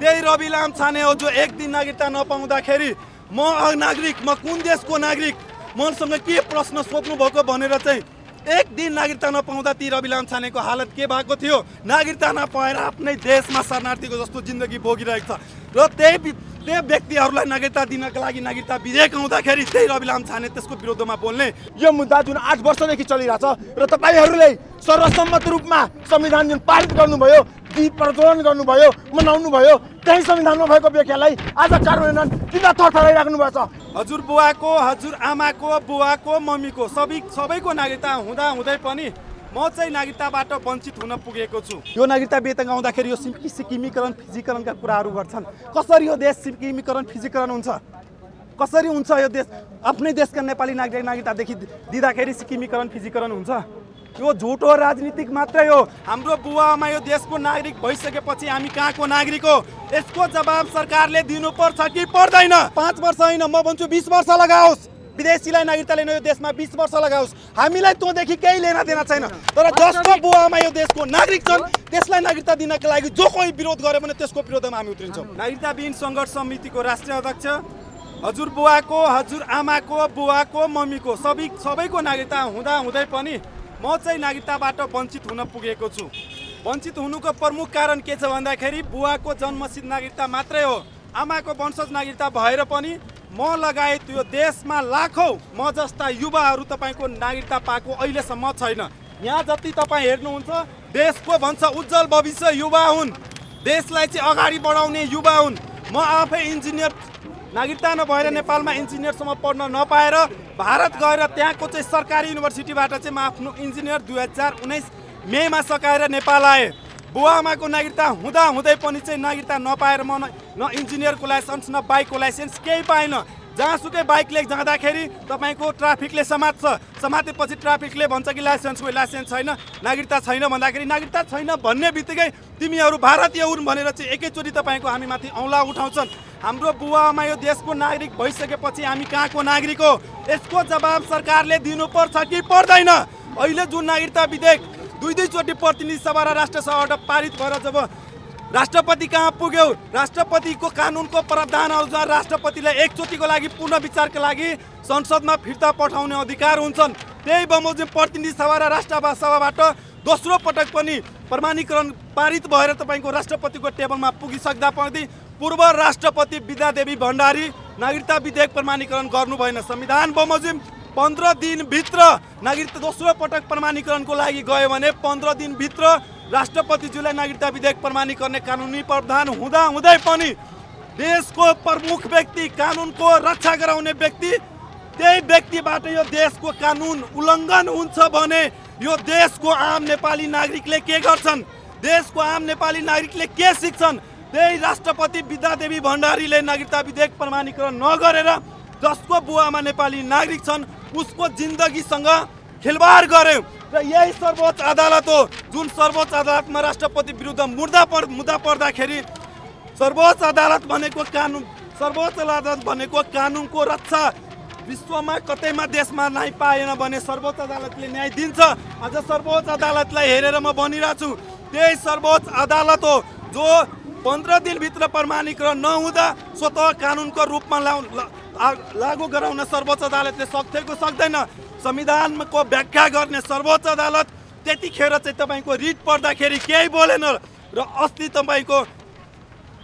त्यही रवि लामछाने हो जो एक दिन नागरिकता नपाउँदाखेरि म नागरिक, म कुन देशको नागरिक, मसँग के प्रश्न सोध्नु भएको भनेर चाहिँ एक दिन नागरिकता नपाउँदा ती रवि लामछानेको हालत के भएको थियो। नागरिकता नपाएर आफ्नै देशमा शरणार्थीको जस्तो जिन्दगी भोगिरहेको छ र त्यही व्यक्तिहरूलाई नागरिकता दिनका लागि नागरिकता विधेयक आउँदाखेरि त्यही रवि लामछाने त्यसको विरोधमा बोल्ने। यो मुद्दा जुन 8 वर्षदेखि चलिरहेछ र तपाईहरूले सर्वसम्मत रूपमा संविधान जुन पारित गर्नुभयो, दीप प्रज्वलन गर्नुभयो, मनाउनु भयो, त्यही संविधानमा भएको व्याख्यालाई आज कार्यान्वयन किन थरथराइराख्नु भएको छ? हजुर बुवाको, हजुर आमाको, बुवाको, मम्मीको सबैको नागरिकता हुँदा हुँदै पनि म चाहिँ नागरिकताबाट वञ्चित हुन पुगेको छु। यो नागरिकता विधेयक आउँदाखेरि यो सिक्किमीकरण फिजिकरणका कुराहरू गर्छन्। कसरी यो देश सिक्किमीकरण फिजिकरण हुन्छ? कसरी हुन्छ यो देश? आफ्नै देशका नेपाली नागरिकतादेखि दिँदाखेरि सिक्किमीकरण फिजिकरण हुन्छ? यो झुटो राजनीतिक मात्रै हो। हाम्रो बुवा आमा यो देशको नागरिक भइसकेपछि हामी कहाँको नागरिक हो? यसको जवाब सरकारले दिनुपर्छ कि पर्दैन? 5 वर्ष होइन, म भन्छु 20 वर्ष लगाओस्। विदेशीलाई नागरिकता लिन यो देशमा 20 वर्ष लगाओस्। हामीलाई त्योदेखि केही लेना देना छैन। तर जसको बुवा आमा यो देशको नागरिक छन् त्यसलाई नागरिकता दिनका लागि जो कोही विरोध गर्यो भने त्यसको विरोधमा हामी उत्रिन्छौँ। नागरिकताविहीन सङ्घर्ष समितिको राष्ट्रिय अध्यक्ष, हजुर बुवाको, हजुर आमाको, बुवाको, मम्मीको सबैको नागरिकता हुँदा हुँदै पनि म चाहिँ नागरिकताबाट वञ्चित हुन पुगेको छु। वञ्चित हुनुको प्रमुख कारण के छ भन्दाखेरि बुवाको जन्मसिद्ध नागरिकता मात्रै हो। आमाको वंशज नागरिकता भएर पनि म लगायत यो देशमा लाखौँ म जस्ता युवाहरू तपाईँको नागरिकता पाएको अहिलेसम्म छैन। यहाँ जति तपाईँ हेर्नुहुन्छ देशको भन्छ उज्जवल भविष्य युवा हुन्, देशलाई चाहिँ अगाडि बढाउने युवा हुन्। म आफै इन्जिनियर, नागरिकता नभएर नेपालमा इन्जिनियरसम्म पढ्न नपाएर भारत गएर त्यहाँको चाहिँ सरकारी युनिभर्सिटीबाट चाहिँ म आफ्नो इन्जिनियर 2019 मेमा सकाएर नेपाल आएँ। बुवा आमाको नागरिकता हुँदा हुँदै पनि चाहिँ नागरिकता नपाएर म न इन्जिनियरको लाइसेन्स न बाइकको लाइसेन्स केही पाएन। जहाँसुकै बाइक लिएर जाँदाखेरि तपाईँको ट्राफिकले समात्छ, समातेपछि ट्राफिकले भन्छ कि लाइसेन्स छैन, नागरिकता छैन भन्दाखेरि नागरिकता छैन भन्ने बित्तिकै तिमीहरू भारतीय हुन् भनेर चाहिँ एकैचोटि तपाईँको हामीमाथि औँला उठाउँछन्। हाम्रो बुवा आमा यो देशको नागरिक भइसकेपछि हामी कहाँको नागरिक हो? यसको जवाब सरकारले दिनुपर्छ कि पर्दैन? अहिले जुन नागरिकता विधेयक दुईचोटि प्रतिनिधि सभा र राष्ट्र सभाबाट पारित भएर जब राष्ट्रपति कहाँ पुग्यो, राष्ट्रपतिको कानुनको प्रावधान अनुसार राष्ट्रपतिलाई एकचोटिको लागि पुनः विचारका लागि संसदमा फिर्ता पठाउने अधिकार हुन्छन्। त्यही बमोजिम प्रतिनिधि सभा र राष्ट्र सभाबाट दोस्रो पटक पनि प्रमाणीकरण पारित भएर तपाईँको राष्ट्रपतिको टेबलमा पुगिसक्दा पनि पूर्व राष्ट्रपति विद्यादेवी भण्डारी नागरिकता विधेयक प्रमाणीकरण गर्नु भएन। संविधान बमोजिम 15 दिनभित्र नागरिकता दोस्रो पटक प्रमाणीकरणको लागि गयो भने 15 दिनभित्र राष्ट्रपतिज्यूलाई नागरिकता विधेयक प्रमाणीकरण कानुनी प्रावधान हुँदा हुँदै पनि देशको प्रमुख व्यक्ति, कानुनको रक्षा गराउने व्यक्ति, त्यही व्यक्तिबाट यो देशको कानुन उल्लङ्घन हुन्छ भने यो देशको आम नेपाली नागरिकले के गर्छन्? देशको आम नेपाली नागरिकले के सिक्छन्? त्यही राष्ट्रपति विद्यादेवी भण्डारीले नागरिकता विधेयक प्रमाणीकरण नगरेर जसको बुवामा नेपाली नागरिक छन् उसको जिन्दगीसँग खेलबाड गर्यो। र यही सर्वोच्च अदालत हो जुन सर्वोच्च अदालतमा राष्ट्रपति विरुद्ध मुद्दा पर्दाखेरि सर्वोच्च अदालत भनेको कानुन, सर्वोच्च अदालत भनेको कानुनको रक्षा विश्वमा कतैमा देशमा न्याय पाएन भने सर्वोच्च अदालतले न्याय दिन्छ। आज सर्वोच्च अदालतलाई हेरेर म भनिरहेको छु त्यही सर्वोच्च अदालत हो जो 15 दिनभित्र प्रमाणीकरण नहुँदा स्वतः कानुनको रूपमा लागू गराउन सर्वोच्च अदालतले सक्थेको सक्दैन। संविधानको व्याख्या गर्ने सर्वोच्च अदालत त्यतिखेर चाहिँ तपाईँको रिट पर्दाखेरि केही बोलेन र अस्ति तपाईँको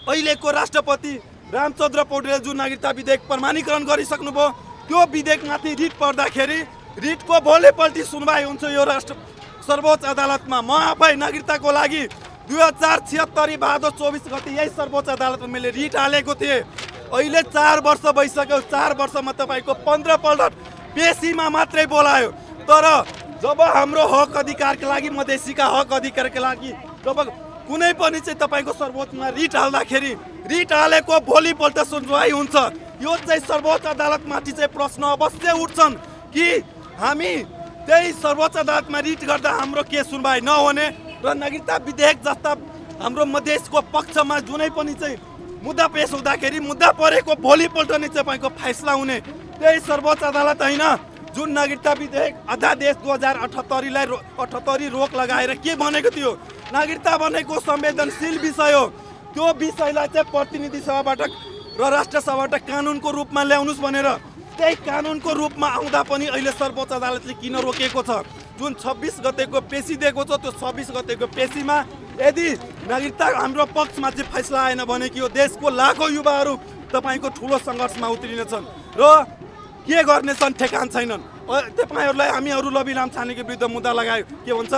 अहिलेको राष्ट्रपति रामचन्द्र पौडेलले जुन नागरिकता विधेयक प्रमाणीकरण गरिसक्नुभयो त्यो विधेयकमाथि रिट पर्दाखेरि रिटको भोलिपल्ट सुनवाई हुन्छ यो सर्वोच्च अदालतमा। म आफै नागरिकताको लागि 2076 भादो 24 गते यही सर्वोच्च अदालतमा मैले रिट हालेको थिएँ। अहिले 4 वर्ष भइसक्यो। 4 वर्षमा तपाईँको 15 पल्ट पेशीमा मात्रै बोलायो। तर जब हाम्रो हक अधिकारका लागि, मधेसीका हक अधिकारका लागि जब कुनै पनि चाहिँ तपाईँको सर्वोच्चमा रिट हाल्दाखेरि रिट हालेको भोलिपल्ट सुनवाई हुन्छ। यो चाहिँ सर्वोच्च अदालतमाथि चाहिँ प्रश्न अवश्य उठ्छन् कि हामी त्यही सर्वोच्च अदालतमा रिट गर्दा हाम्रो के सुनवाई नहुने र नागरिकता विधेयक जस्ता हाम्रो मधेसको पक्षमा जुनै पनि चाहिँ मुद्दा पेश हुँदाखेरि मुद्दा परेको भोलिपल्ट नै तपाईँको फैसला हुने त्यही सर्वोच्च अदालत होइन जुन नागरिकता विधेयक अध्यादेश 2078 रोक लगाएर के भनेको थियो? नागरिकता भनेको संवेदनशील विषय हो। त्यो विषयलाई चाहिँ प्रतिनिधि सभाबाट र राष्ट्र सभाबाट कानुनको रूपमा ल्याउनुस् भनेर त्यही कानुनको रूपमा आउँदा पनि अहिले सर्वोच्च अदालतले किन रोकेको छ? जुन 26 गतेको पेशी दिएको छ त्यो 26 गतेको पेशीमा यदि नागरिकता हाम्रो पक्षमा चाहिँ फैसला आएन भने कि यो देशको लाखौँ युवाहरू तपाईँको ठुलो सङ्घर्षमा उत्रिनेछन् र के गर्नेछन् ठेकान छैनन्। तपाईँहरूलाई हामीहरू लबी लामछानेको विरुद्ध मुद्दा लगायो, के भन्छ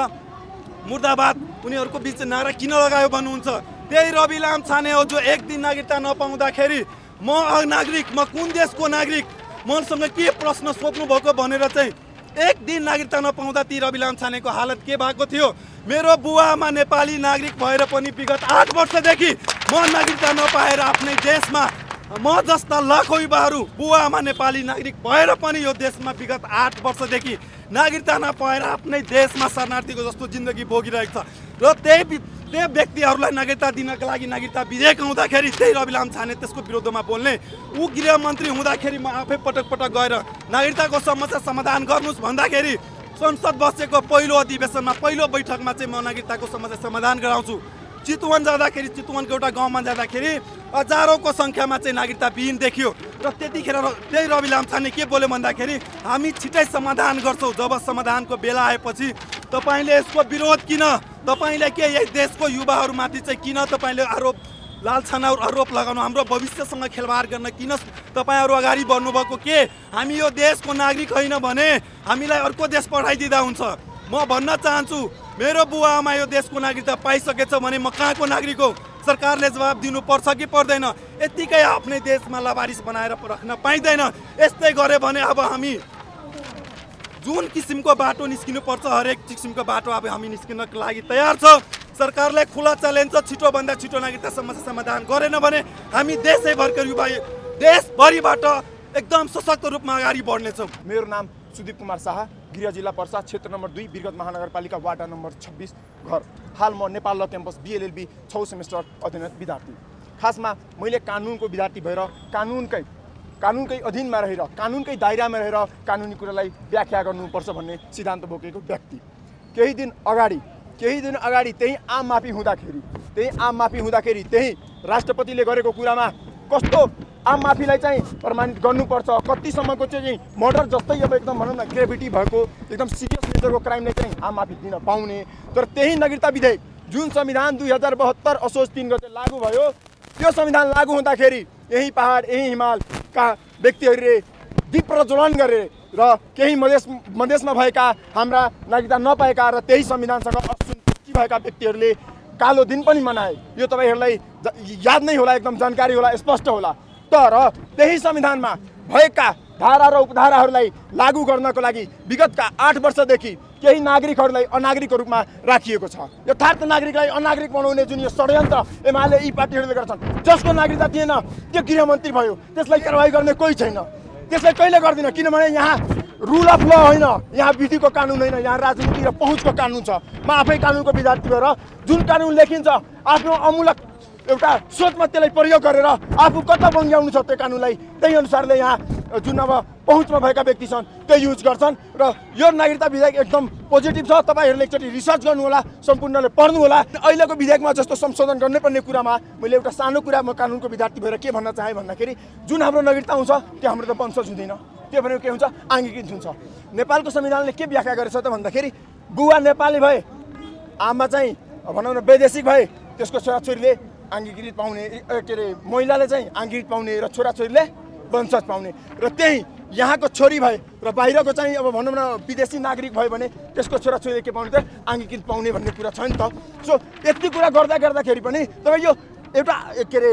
मुर्दाबाद, उनीहरूको बिच नारा किन लगायो भन्नुहुन्छ? त्यही रवि लामछाने हो जो एक दिन नागरिकता नपाउँदाखेरि म अनागरिक, म कुन देशको नागरिक, मसँग के प्रश्न सोध्नु भएको भनेर चाहिँ एक दिन नागरिकता नपाउँदा ती रवि लामछानेको हालत के भएको थियो? मेरो बुवामा नेपाली नागरिक भएर पनि विगत 8 वर्षदेखि म नागरिकता नपाएर आफ्नै देशमा म जस्ता लाखौँ युवाहरू बुवामा नेपाली नागरिक भएर पनि यो देशमा विगत 8 वर्षदेखि नागरिकता नपाएर आफ्नै देशमा शरणार्थीको जस्तो जिन्दगी भोगिरहेको छ। र त्यही व्यक्तिहरूलाई नागरिकता दिनका लागि नागरिकता विधेयक आउँदाखेरि त्यही रवि लामछाने त्यसको विरोधमा बोल्ने, ऊ गृहमन्त्री हुँदाखेरि म आफै पटक पटक गएर नागरिकताको समस्या समाधान गर्नुहोस् भन्दाखेरि संसद बसेको पहिलो अधिवेशनमा पहिलो बैठकमा चाहिँ म नागरिकताको समस्या समाधान गराउँछु। चितवन जाँदाखेरि चितवनको एउटा गाउँमा जाँदाखेरि हजारौँको सङ्ख्यामा चाहिँ नागरिकता विहीन देखियो र त्यतिखेर त्यही रवि लामछाने के बोल्यो भन्दाखेरि हामी छिटै समाधान गर्छौँ। जब समाधानको बेला आएपछि तपाईँले यसको विरोध किन, तपाईँले के यही देशको युवाहरूमाथि चाहिँ किन तपाईँले लालछाना आरोप लगाउनु, हाम्रो भविष्यसँग खेलवाड गर्न किन तपाईँहरू अगाडि बढ्नुभएको? के हामी यो देशको नागरिक होइन भने हामीलाई अर्को देश पठाइदिँदा हुन्छ? म भन्न चाहन्छु मेरो बुवा आमा यो देशको नागरिकता पाइसकेछ भने म कहाँको नागरिक हो? सरकारले जवाब दिनुपर्छ कि पर्दैन? यत्तिकै आफ्नै देशमा लावारिस बनाएर राख्न पाइँदैन। यस्तै गऱ्यो भने अब हामी जुन किसिमको बाटो निस्किनु पर्छ हरेक किसिमको बाटो अब हामी निस्किनको लागि तयार छ। सरकारलाई खुला च्यालेन्ज छ, छिटोभन्दा छिटो नागरिकता समस्या समाधान गरेन भने हामी देशैभरका युवा देशभरिबाट एकदम सशक्त रूपमा अगाडि बढ्नेछौँ। मेरो नाम सुदीप कुमार शाह, गृह जिल्ला पर्सा क्षेत्र नम्बर 2 बिरगत महानगरपालिका वार्ड नम्बर 26 घर। हाल म नेपाल ल क्याम्पस BLLB 6औं सेमेस्टर अध्ययनरत विद्यार्थी। खासमा मैले कानुनको विद्यार्थी भएर कानुनकै अधीनमा रहेर कानुनकै दायरामा रहेर कानुनी कुरालाई व्याख्या गर्नुपर्छ भन्ने सिद्धान्त बोकेको व्यक्ति। केही दिन अगाडि त्यही आम माफी हुँदाखेरि त्यही राष्ट्रपतिले गरेको कुरामा कस्तो आम माफीलाई चाहिँ प्रमाणित गर्नुपर्छ, कतिसम्मको चाहिँ मर्डर जस्तै अब एकदम भनौँ न ग्रेभिटी भएको एकदम सिरियस नेचरको क्राइमले चाहिँ आम माफी दिन पाउने। तर त्यही नागरिकता विधेयक जुन संविधान 2072 असोज 3 गते लागू भयो, त्यो संविधान लागू हुँदाखेरि यही पहाड यही हिमालका व्यक्तिहरूले दीप प्रज्वलन गरे र केही मधेसमा भएका हाम्रा नागरिकता नपाएका र त्यही संविधानसँग असन्तुष्टि भएका व्यक्तिहरूले कालो दिन पनि मनाए। यो तपाईँहरूलाई याद नै होला, एकदम जानकारी होला, स्पष्ट होला। तर त्यही संविधानमा भएका धारा र उपधाराहरूलाई लागू गर्नको लागि विगतका 8 वर्षदेखि केही नागरिकहरूलाई अनागरिकको रूपमा राखिएको छ। यथार्थ नागरिकलाई अनागरिक बनाउने जुन यो षड्यन्त्र एमाले यी पार्टीहरूले गर्छन्, जसको नागरिकता थिएन त्यो गृहमन्त्री भयो, त्यसलाई कारवाही गर्ने कोही छैन, त्यसलाई कहिले गर्दिन। किनभने यहाँ रुल अफ ल होइन, यहाँ विधिको कानुन होइन, यहाँ राजनीति र पहुँचको कानुन छ। म आफै कानुनको विद्यार्थी भएर जुन कानुन लेखिन्छ आफ्नो अमूलक एउटा सोचमा त्यसलाई प्रयोग गरेर आफू कता बङ्ग्याउनु छ त्यो कानुनलाई त्यही अनुसारले यहाँ जुन अब पहुँचमा भएका व्यक्ति छन् त्यो युज गर्छन्। र यो नागरिकता विधेयक एकदम पोजिटिभ छ। तपाईँहरूले एकचोटि रिसर्च गर्नुहोला, सम्पूर्णले पढ्नुहोला। अहिलेको विधेयकमा जस्तो संशोधन गर्नुपर्ने कुरामा मैले एउटा सानो कुरा म कानुनको विद्यार्थी भएर के भन्न चाहेँ भन्दाखेरि जुन हाम्रो नागरिकता आउँछ त्यो हाम्रो त वंशज हुँदैन, त्यो भनेको के हुन्छ आङ्गीकृत हुन्छ। नेपालको संविधानले के व्याख्या गरेछ त भन्दाखेरि बुवा नेपाली भए आमा चाहिँ भनौँ न वैदेशिक भए त्यसको छोराछोरीले आङ्गीकृत पाउने, के अरे महिलाले चाहिँ आङ्गीकृत पाउने र छोराछोरीले वंशज पाउने। र त्यही यहाँको छोरी भए र बाहिरको चाहिँ अब भनौँ न विदेशी नागरिक भयो भने त्यसको छोराछोरीले के पाउने त आङ्गीकृत पाउने भन्ने कुरा छ नि त। सो यति कुरा गर्दाखेरि पनि तपाईँ यो एउटा के अरे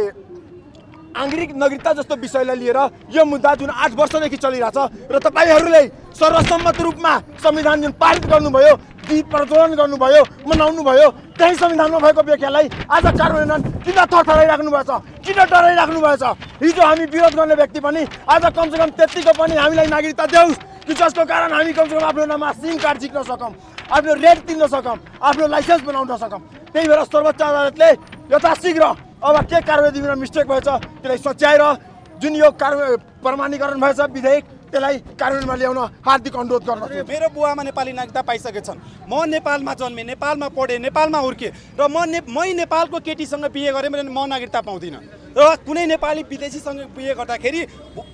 आङ्गीकृत नागरिकता जस्तो विषयलाई लिएर यो मुद्दा जुन 8 वर्षदेखि चलिरहेछ र तपाईँहरूले सर्वसम्मत रूपमा संविधान जुन पारित गर्नुभयो, दीप प्रज्वलन गर्नुभयो, मनाउनु भयो, त्यही संविधानमा भएको व्याख्यालाई आज कार्यान्वयन किन थरथराइराख्नु भएछ, किन डराइराख्नु भएछ? हिजो हामी विरोध गर्ने व्यक्ति पनि आज कमसेकम त्यतिको पनि हामीलाई नागरिकता देऊ कि जसको कारण हामी कमसेकम आफ्नो नाममा सिम कार्ड झिक्न सकौँ, आफ्नो रेट तिर्न सकौँ, आफ्नो लाइसेन्स बनाउन सकौँ। त्यही भएर सर्वोच्च अदालतले यथाशीघ्र अब के कारवाही दिनमा मिस्टेक भएछ त्यसलाई सच्याएर जुन यो प्रमाणीकरण भएछ विधेयक त्यसलाई कार्यान्वयनमा ल्याउन हार्दिक अनुरोध गर्दछु। मेरो बुवामा नेपाली नागरिकता पाइसकेछन्, म नेपालमा जन्मेँ, नेपालमा पढेँ, नेपालमा हुर्केँ र मै नेपालको केटीसँग बिहे गरेँ भने म नागरिकता पाउँदिनँ र कुनै नेपाली विदेशीसँग बिहे गर्दाखेरि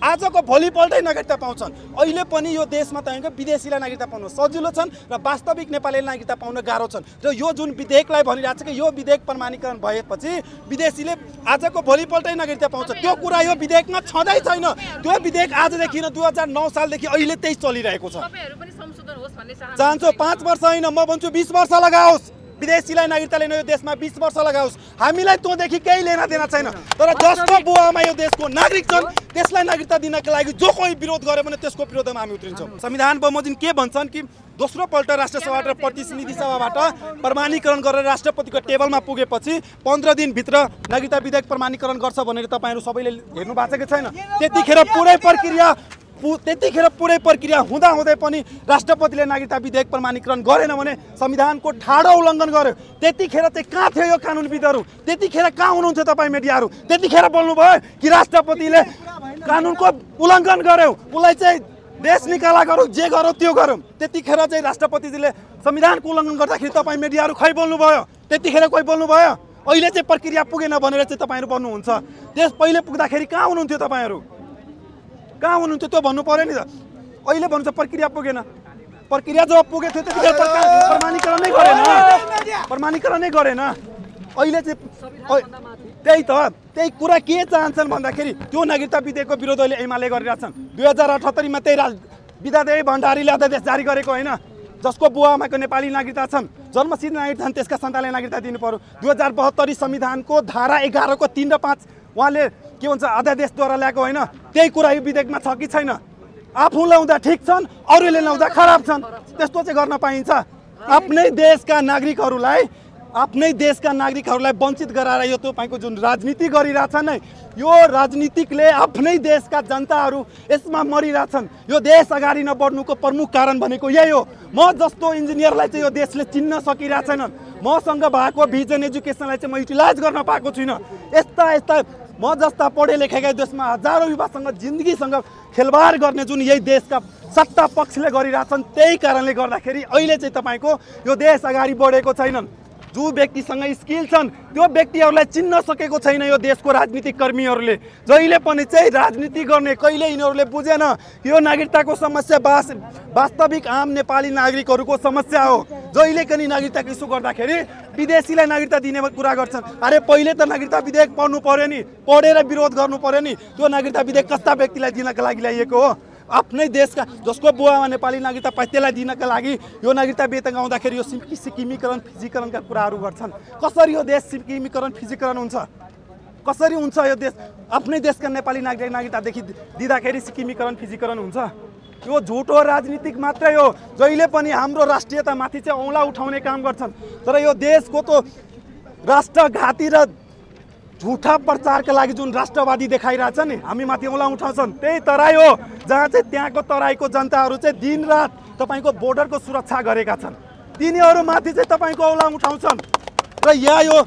आजको भोलिपल्टै नागरिकता पाउँछन्। अहिले पनि यो देशमा तपाईँको विदेशीलाई नागरिकता पाउनु सजिलो छन् र वास्तविक नेपाली नागरिकता पाउन गाह्रो छन् र यो जुन विधेयकलाई भनिरहेको छ कि यो विधेयक प्रमाणीकरण भएपछि विदेशीले आजको भोलिपल्टै नागरिकता पाउँछ, त्यो कुरा यो विधेयकमा छँदै छैन। त्यो विधेयक आजदेखि 2009 सालदेखि अहिले त्यही चलिरहेको छ। चाहन्छु 5 वर्ष होइन, म भन्छु 20 वर्ष लगाओस्, विदेशीलाई नागरिकता लिन यो देशमा 20 वर्ष लगाओस्। हामीलाई त्योदेखि केही लेना देना छैन। तर जसको बुवामा यो देशको नागरिक छन् त्यसलाई नागरिकता दिनका लागि जो कोही विरोध गर्यो भने त्यसको विरोधमा हामी उत्रिन्छौँ। संविधान बमोजिम के भन्छन् कि दोस्रो पल्ट राष्ट्र सभा र प्रतिनिधि सभाबाट प्रमाणीकरण गरेर राष्ट्रपतिको टेबलमा पुगेपछि 15 दिनभित्र नागरिकता विधेयक प्रमाणीकरण गर्छ भनेर तपाईँहरू सबैले हेर्नु भएको कि छैन? त्यतिखेर पुरै प्रक्रिया हुँदाहुँदै पनि राष्ट्रपतिले नागरिकता विधेयक प्रमाणीकरण गरेन भने संविधानको ठाडो उल्लङ्घन गर्यो। त्यतिखेर चाहिँ कहाँ थियो यो कानुनविदहरू? त्यतिखेर कहाँ हुनुहुन्थ्यो तपाईँ मिडियाहरू? त्यतिखेर बोल्नुभयो कि राष्ट्रपतिले कानुनको उल्लङ्घन गर्यो, उसलाई चाहिँ देश निकाला गरौँ, जे गरौँ त्यो गरौँ। त्यतिखेर चाहिँ राष्ट्रपतिले संविधानको उल्लङ्घन गर्दाखेरि तपाईँ मिडियाहरू खै बोल्नुभयो? त्यतिखेर कोही बोल्नुभयो? अहिले चाहिँ प्रक्रिया पुगेन भनेर चाहिँ तपाईँहरू भन्नुहुन्छ। त्यस पहिले पुग्दाखेरि कहाँ हुनुहुन्थ्यो तपाईँहरू? कहाँ हुनुहुन्थ्यो त्यो भन्नु पर्यो नि त। अहिले भन्नु त प्रक्रिया पुगेन। प्रक्रिया जब पुगेको थियो त्यतिखेर प्रमाणीकरण नै गरेन। अहिले चाहिँ त्यही कुरा के चाहन्छन् भन्दाखेरि त्यो नागरिकता विधेयकको विरोध अहिले एमाले गरिरहेछन्। 2078 मा त्यही विद्यादेवी भण्डारीले अध्यादेश जारी गरेको होइन, जसको बुवाआमाको नेपाली नागरिकता छन्, जन्मसिद्ध नागरिक छन्, त्यसका सन्तानलाई नागरिकता दिनु पर्यो। 2072 संविधानको धारा 11 को 3 र 5 उहाँले के भन्छ अध्यादेशद्वारा ल्याएको होइन, त्यही कुरा यो विधेयकमा छ कि छैन? आफू ल्याउँदा ठिक छन्, अरूले ल्याउँदा खराब छन्, त्यस्तो चाहिँ गर्न पाइन्छ? आफ्नै देशका नागरिकहरूलाई वञ्चित गराएर यो तपाईँको जुन राजनीति गरिरहेछन् नै, यो राजनीतिकले आफ्नै देशका जनताहरू यसमा मरिरहेछन्। यो देश अगाडि नबढ्नुको प्रमुख कारण भनेको यही हो। म जस्तो इन्जिनियरलाई चाहिँ यो देशले चिन्न सकिरहेको छैनन्, मसँग भएको भिजन एजुकेसनलाई चाहिँ म युटिलाइज गर्न पाएको छुइनँ। यस्ता म जस्ता पढे लेखेका देशमा हजारौँ युवासँग जिन्दगीसँग खेलबाड गर्ने जुन यही देशका सत्ता पक्षले गरिरहेछन्, त्यही कारणले गर्दाखेरि अहिले चाहिँ तपाईँको यो देश अगाडि बढेको छैनन्। जो व्यक्तिसँग स्किल छन् त्यो व्यक्तिहरूलाई चिन्न सकेको छैन यो देशको राजनीतिक कर्मीहरूले। जहिले पनि चाहिँ राजनीति गर्ने कहिले यिनीहरूले बुझेन यो नागरिकताको समस्या वास्तविक आम नेपाली नागरिकहरूको समस्या हो। जहिले पनि नागरिकताको इस्यु गर्दाखेरि विदेशीलाई नागरिकता दिने कुरा गर्छन्। अरे पहिले त नागरिकता विधेयक पढ्नु पर्यो नि, पढेर विरोध गर्नु पर्यो नि। त्यो नागरिकता विधेयक कस्ता व्यक्तिलाई दिनका लागि ल्याइएको हो? आफ्नै देशका जसको बुवामा नेपाली नागरिकता पाए त्यसलाई दिनका लागि यो नागरिकता विधेयक आउँदाखेरि यो सिक्किमीकरण फिजिकरणका कुराहरू गर्छन्। कसरी यो देश सिक्किमीकरण फिजिकरण हुन्छ? कसरी हुन्छ यो देश? आफ्नै देशका नेपाली नागरिकतादेखि दिँदाखेरि सिक्किमीकरण फिजिकरण हुन्छ? यो झुटो राजनीतिक मात्रै हो। जहिले पनि हाम्रो राष्ट्रियतामाथि चाहिँ औँला उठाउने काम गर्छन्, तर यो देशको त राष्ट्रघाती र झुठा प्रचारका लागि जुन राष्ट्रवादी देखाइरहेछ नि, हामी माथि औँला उठाउँछन्। त्यही तराई हो जहाँ चाहिँ त्यहाँको तराईको जनताहरू चाहिँ दिनरात तपाईँको बोर्डरको सुरक्षा गरेका छन्, तिनीहरूमाथि चाहिँ तपाईँको औँला उठाउँछन्। र यहाँ यो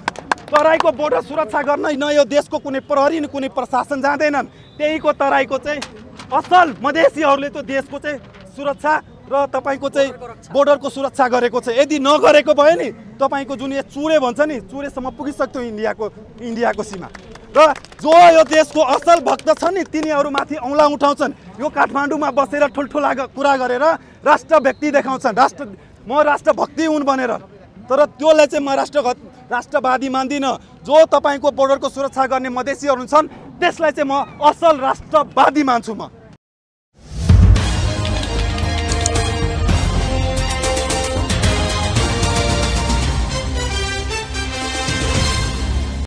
तराईको बोर्डर सुरक्षा गर्न न यो देशको कुनै प्रहरी न कुनै प्रशासन जाँदैनन्, त्यहीको तराईको चाहिँ असल मधेसीहरूले त्यो देशको चाहिँ सुरक्षा र तपाईँको चाहिँ बोर्डरको सुरक्षा गरेको छ। यदि नगरेको भयो नि तपाईँको जुन यो चुरे भन्छ नि, चुरेसम्म पुगिसक्थ्यो इन्डियाको सीमा। र जो यो देशको असल भक्त छन् नि तिनीहरूमाथि औँला उठाउँछन्। यो काठमाडौँमा बसेर ठुल्ठुला कुरा गरेर राष्ट्र व्यक्ति देखाउँछन्, म राष्ट्रभक्ति हुन् भनेर। तर त्यसलाई चाहिँ म राष्ट्रवादी मान्दिनँ। जो तपाईँको बोर्डरको सुरक्षा गर्ने मधेसीहरू छन् त्यसलाई चाहिँ म असल राष्ट्रवादी मान्छु। म